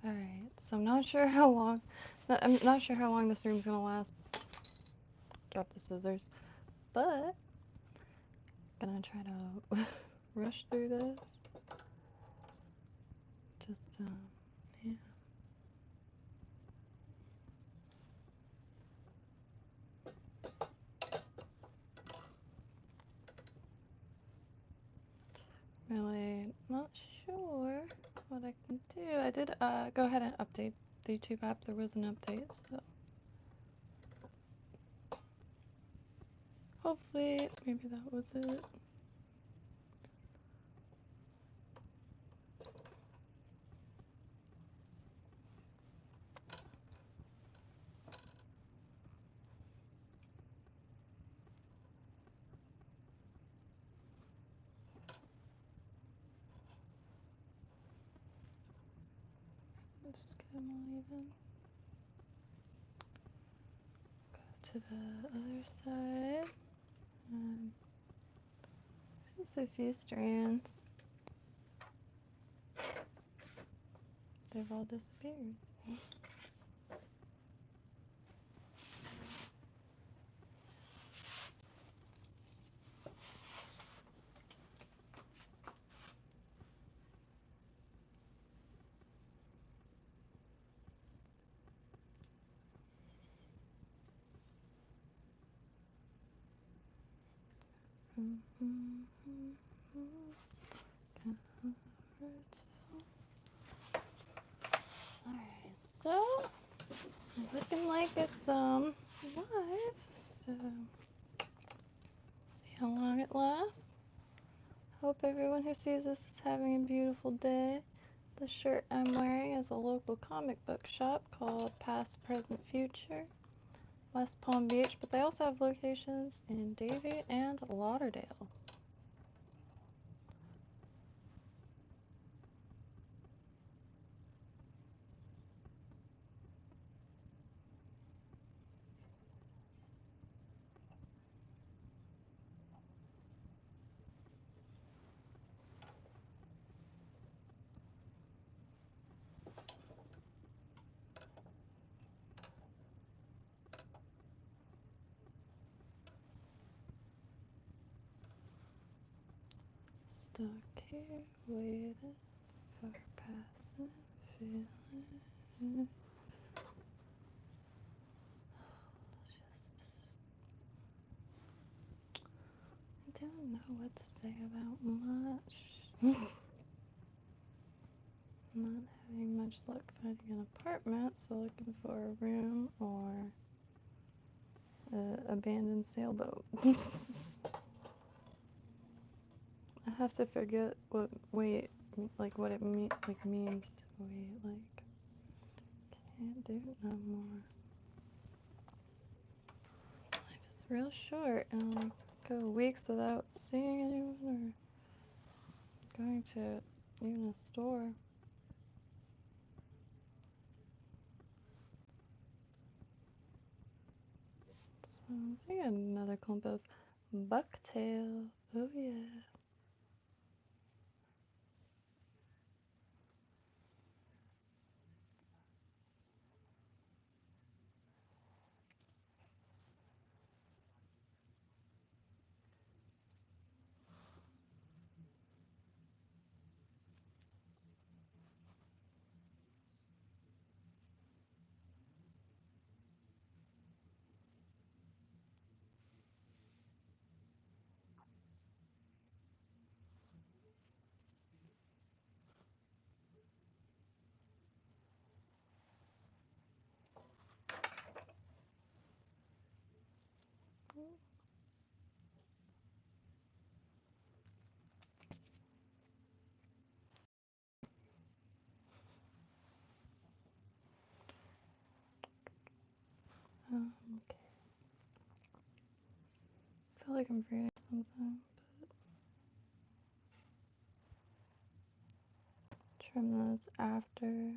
Alright, so I'm not sure how long this room's gonna last. Drop the scissors. But gonna try to rush through this. Just yeah. Really not sure what I can do. I did go ahead and update the YouTube app. There was an update, so hopefully maybe that was it. Just get them all even. Go to the other side. Just a few strands. They've all disappeared. Alright, so it's looking like it's live, so see how long it lasts. Hope everyone who sees this is having a beautiful day. The shirt I'm wearing is a local comic book shop called Past, Present, Future, West Palm Beach, but they also have locations in Davie and Lauderdale. Stuck here, waiting for passing feeling. I don't know what to say about much. Not having much luck finding an apartment, so looking for a room or an abandoned sailboat. I have to forget what wait, like what it means to wait, like can't do it no more. Life is real short, and like go weeks without seeing anyone or going to even a store. So I got another clump of bucktail. Oh yeah. Okay. I feel like I'm forgetting something, but trim those after.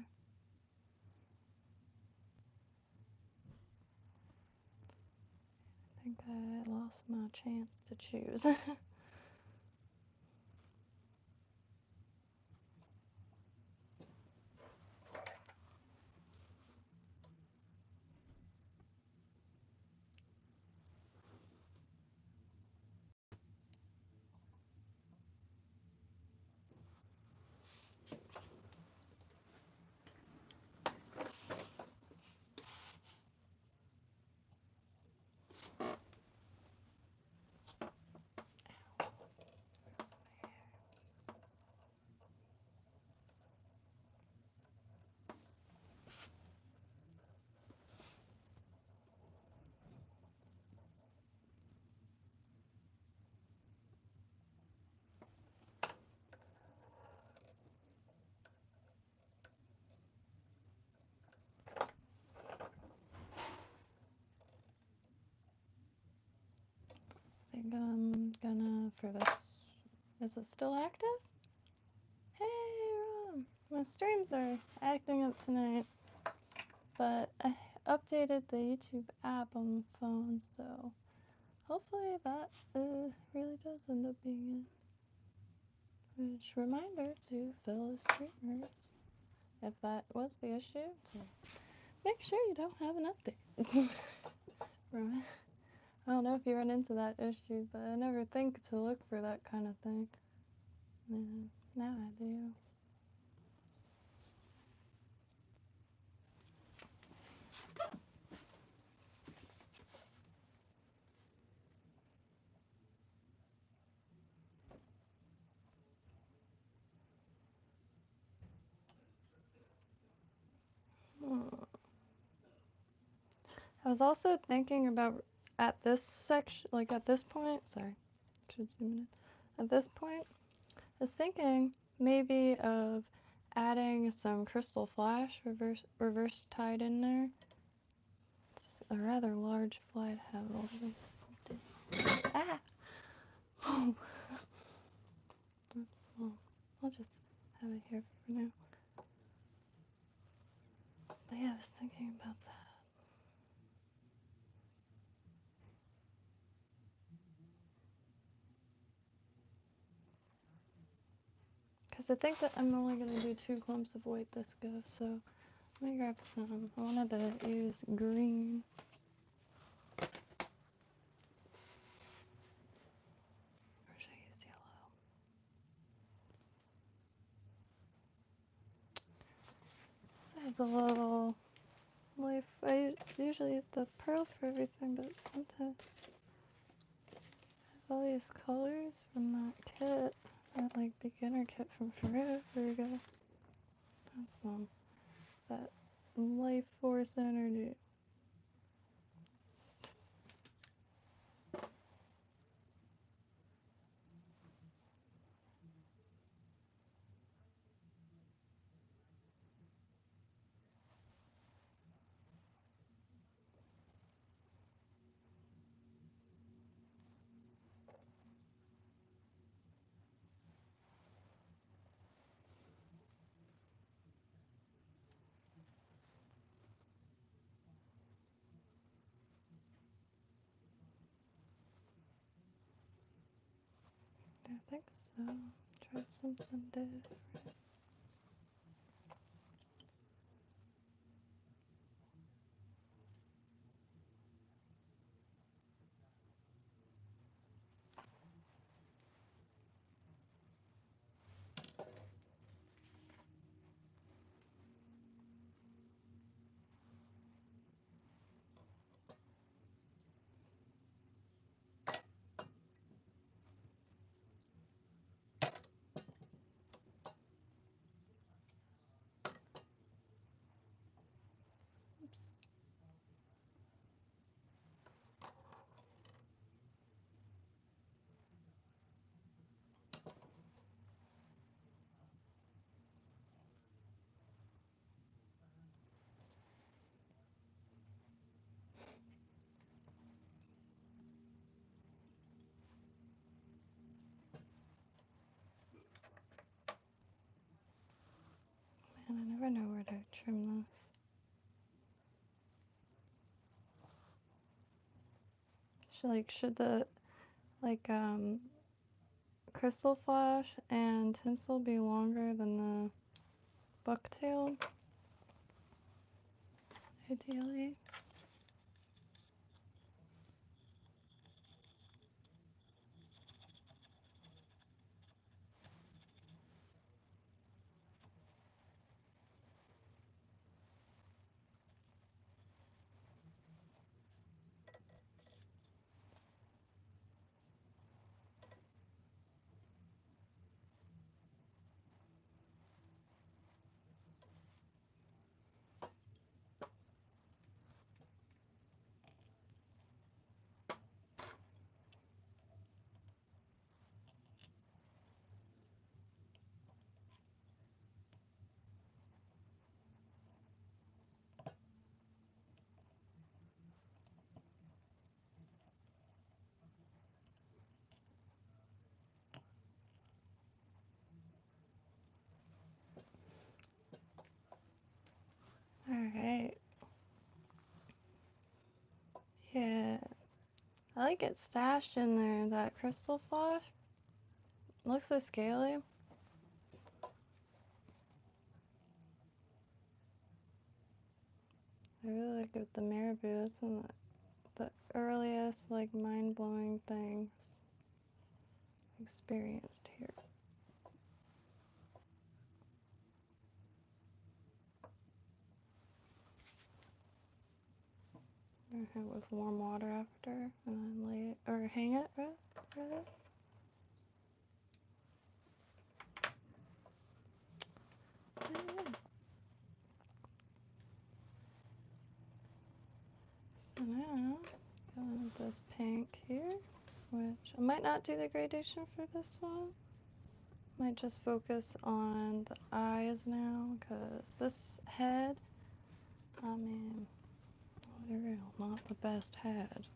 I think I lost my chance to choose. think I'm gonna, for this, is it still active? Hey, Rom! My streams are acting up tonight, but I updated the YouTube app on the phone, so hopefully that really does end up being it. Which, reminder to fellow streamers, if that was the issue, to make sure you don't have an update. Right? I don't know if you run into that issue, but I never think to look for that kind of thing. And now I do. I was also thinking about at this section, like at this point, sorry, should zoom in. At this point, I was thinking maybe of adding some crystal flash reverse tied in there. It's a rather large fly to have all this empty. Ah! Oh! Oops, well, I'll just have it here for now. But yeah, I was thinking about that. Because I think that I'm only going to do 2 clumps of white this go, so let me grab some. I wanted to use green. Or should I use yellow? This has a little life. I usually use the pearl for everything, but sometimes I have all these colors from that kit, that like beginner kit from forever ago. That's that life force energy. I think so. Try something different. Oops. Man, I never know where to trim this. Should the crystal flash and tinsel be longer than the bucktail? Ideally. Alright. Yeah. I like it stashed in there, that crystal flash. Looks so scaly. I really like it with the marabou. That's one of the earliest, like, mind-blowing things experienced here. I have it with warm water after, and then lay it, or hang it, rather. Yeah. So now, going with this pink here, which I might not do the gradation for this one. Might just focus on the eyes now, because this head, I mean, real, not the best head.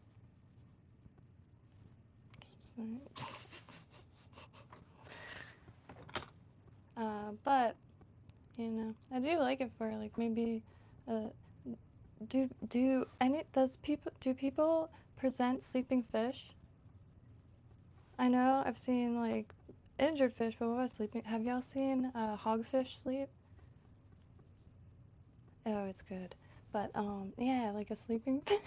But, you know, I do like it for, like, maybe, do people present sleeping fish? I know I've seen, like, injured fish, but what about sleeping? Have y'all seen hogfish sleep? Oh, it's good. But, yeah, like a sleeping fish,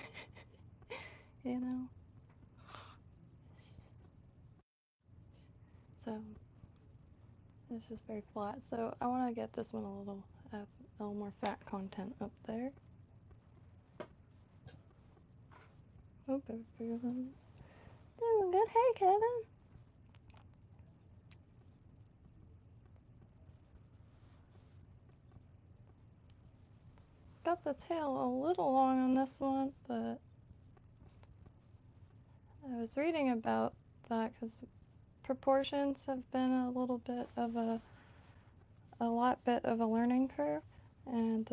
you know? So, it's just very flat. So, I want to get this one a little more fat content up there. Hope everyone's doing good. Hey, Kevin! Got the tail a little long on this one, but I was reading about that because proportions have been a little bit of a learning curve, and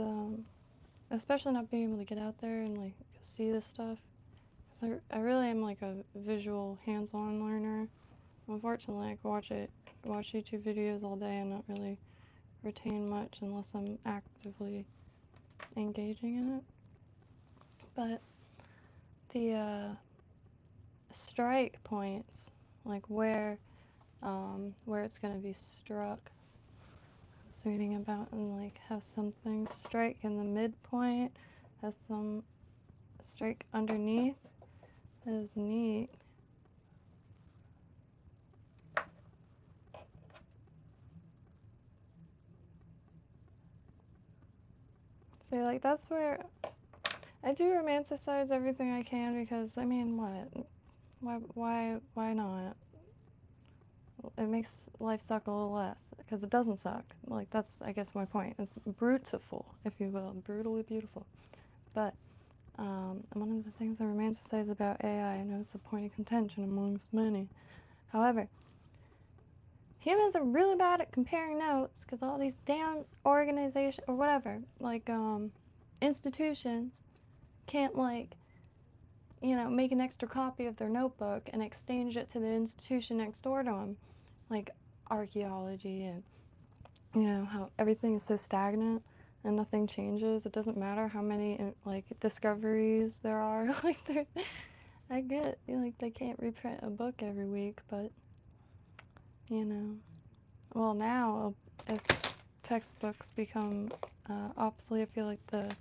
especially not being able to get out there and like see this stuff. Cause I really am like a visual, hands-on learner. Unfortunately, I can watch YouTube videos all day and not really retain much unless I'm actively engaging in it. But the strike points, like where it's gonna be struck. I was reading about, and like how something strike in the midpoint, has some strike underneath. That is neat. So like that's where I do romanticize everything I can, because I mean, why not? It makes life suck a little less, because it doesn't suck. Like, that's, I guess, my point. It's beautiful, if you will, brutally beautiful. But one of the things I romanticize about AI, I know it's a point of contention amongst many. However, humans are really bad at comparing notes, because all these damn organizations or whatever, like institutions, can't, like, you know, make an extra copy of their notebook and exchange it to the institution next door to them, like archaeology, and you know how everything is so stagnant and nothing changes. It doesn't matter how many like discoveries there are. Like, I get, you know, like, they can't reprint a book every week, but you know, well, now if textbooks become obsolete, I feel like the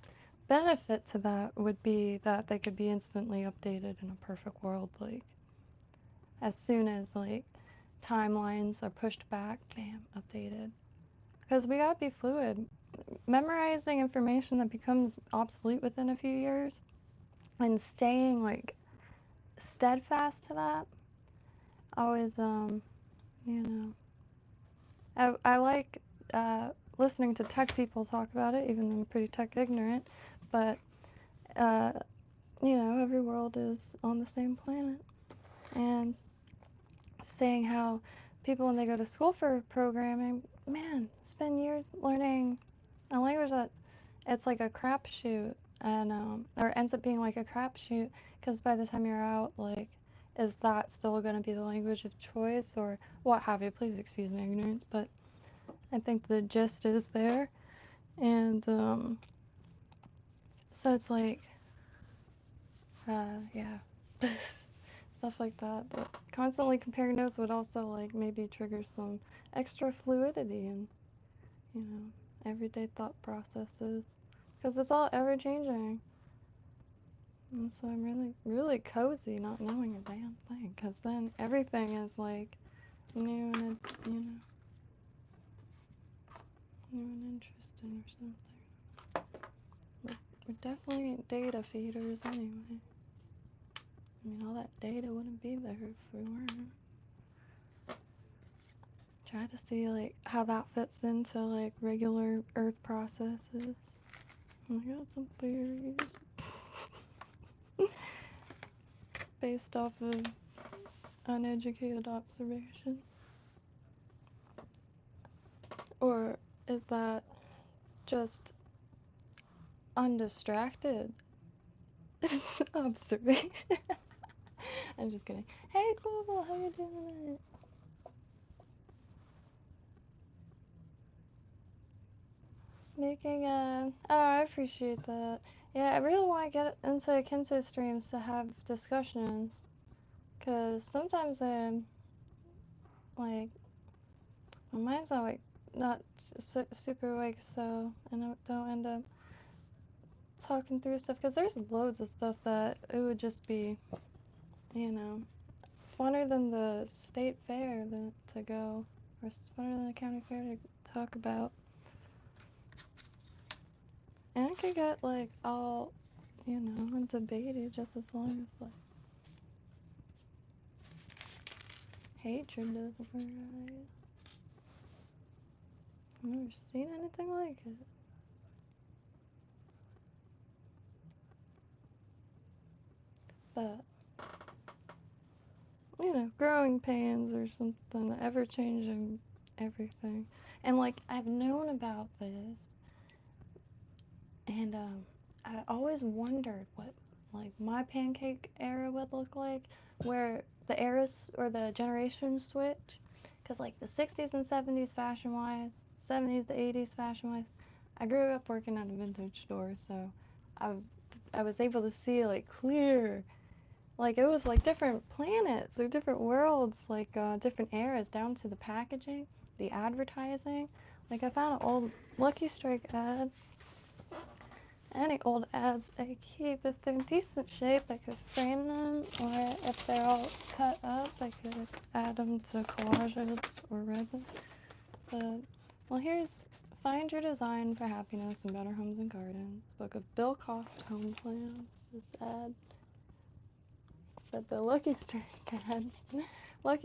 benefit to that would be that they could be instantly updated in a perfect world, like as soon as like timelines are pushed back, bam, updated. Because we gotta be fluid. Memorizing information that becomes obsolete within a few years and staying like steadfast to that, always you know, I like listening to tech people talk about it, even though I'm pretty tech ignorant, but you know, every world is on the same planet, and saying how people, when they go to school for programming, man, spend years learning a language that it's like a crapshoot, and or ends up being like a crapshoot, because by the time you're out, like, is that still going to be the language of choice or what have you? Please excuse my ignorance, but I think the gist is there, and So it's like, yeah, stuff like that. But constantly comparing notes would also like maybe trigger some extra fluidity in, you know, everyday thought processes, because it's all ever changing. And so I'm really, really cozy not knowing a damn thing, because then everything is like new and, you know, new and interesting or something. We're definitely data feeders anyway. I mean, all that data wouldn't be there if we weren't. Try to see like how that fits into like regular Earth processes. I got some theories based off of uneducated observations. Or is that just undistracted observation? I'm just kidding. Hey, Global, how you doing? Making a... Oh, I appreciate that. Yeah, I really want to get into Kento streams to have discussions. Because sometimes I'm, like, my mind's not, like, not super awake, so I don't end up talking through stuff. Because there's loads of stuff that it would just be, you know, funner than the state fair to go. Or funner than the county fair to talk about. And I could get, like, all, you know, debated just as long as, like, hatred doesn't arise. I've never seen anything like it. But, you know, growing pains or something, ever-changing everything. And, like, I've known about this, and, I always wondered what, like, my pancake era would look like, where the eras, or the generations switch. Because, like, the 60s and 70s fashion-wise, 70s to 80s fashion-wise, I grew up working at a vintage store, so I was able to see, like, clear, like, it was, like, different planets or different worlds, like, different eras, down to the packaging, the advertising. Like, I found an old Lucky Strike ad. Any old ads I keep, if they're in decent shape, I could frame them, or if they're all cut up, I could add them to collages or resin. But, well, here's Find Your Design for Happiness in Better Homes and Gardens, book of Bill Cost home plans. This ad, but the Lucky Strike ad. Lucky